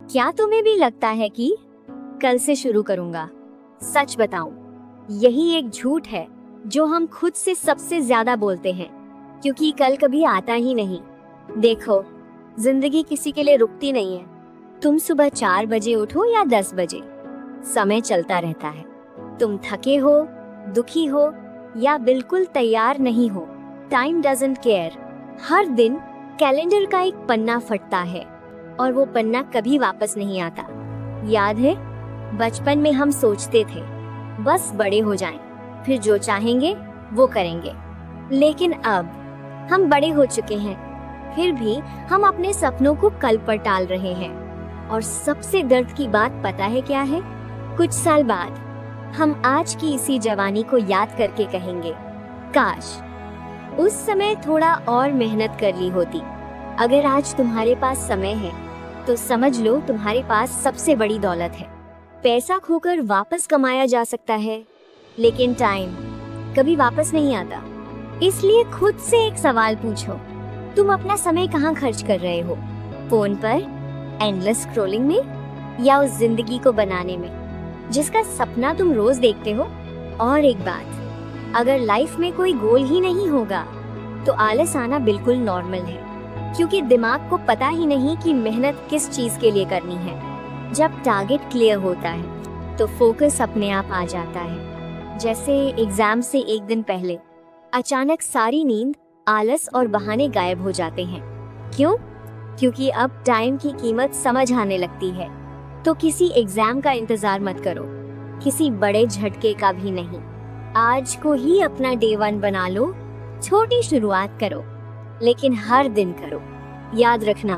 क्या तुम्हें भी लगता है कि कल से शुरू करूंगा? सच बताऊं, यही एक झूठ है जो हम खुद से सबसे ज्यादा बोलते हैं, क्योंकि कल कभी आता ही नहीं। देखो, जिंदगी किसी के लिए रुकती नहीं है। तुम सुबह 4 बजे उठो या 10 बजे, समय चलता रहता है। तुम थके हो, दुखी हो या बिल्कुल तैयार नहीं हो, टाइम डजंट केयर। हर दिन कैलेंडर का एक पन्ना फटता है और वो पन्ना कभी वापस नहीं आता। याद है, बचपन में हम सोचते थे बस बड़े हो जाएं, फिर जो चाहेंगे वो करेंगे। लेकिन अब हम बड़े हो चुके हैं, फिर भी हम अपने सपनों को कल पर टाल रहे हैं। और सबसे दर्द की बात पता है क्या है? कुछ साल बाद हम आज की इसी जवानी को याद करके कहेंगे, काश उस समय थोड़ा और मेहनत कर ली होती। अगर आज तुम्हारे पास समय है तो समझ लो तुम्हारे पास सबसे बड़ी दौलत है। पैसा खोकर वापस कमाया जा सकता है, लेकिन टाइम कभी वापस नहीं आता। इसलिए खुद से एक सवाल पूछो, तुम अपना समय कहाँ खर्च कर रहे हो? फोन पर, एंडलेस स्क्रॉलिंग में, या उस जिंदगी को बनाने में जिसका सपना तुम रोज देखते हो? और एक बात, अगर लाइफ में कोई गोल ही नहीं होगा तो आलस आना बिल्कुल नॉर्मल है, क्योंकि दिमाग को पता ही नहीं कि मेहनत किस चीज के लिए करनी है। जब टारगेट क्लियर होता है तो फोकस अपने आप आ जाता है। जैसे एग्जाम से एक दिन पहले अचानक सारी नींद, आलस और बहाने गायब हो जाते हैं। क्यों? क्योंकि अब टाइम की कीमत समझ आने लगती है। तो किसी एग्जाम का इंतजार मत करो, किसी बड़े झटके का भी नहीं। आज को ही अपना डे 1 बना लो। छोटी शुरुआत करो, लेकिन हर दिन करो। याद रखना,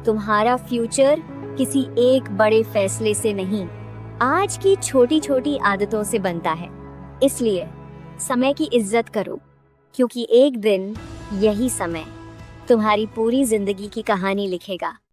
तुम्हारा फ्यूचर किसी एक बड़े फैसले से नहीं, आज की छोटी छोटी आदतों से बनता है। इसलिए समय की इज्जत करो, क्योंकि एक दिन यही समय तुम्हारी पूरी जिंदगी की कहानी लिखेगा।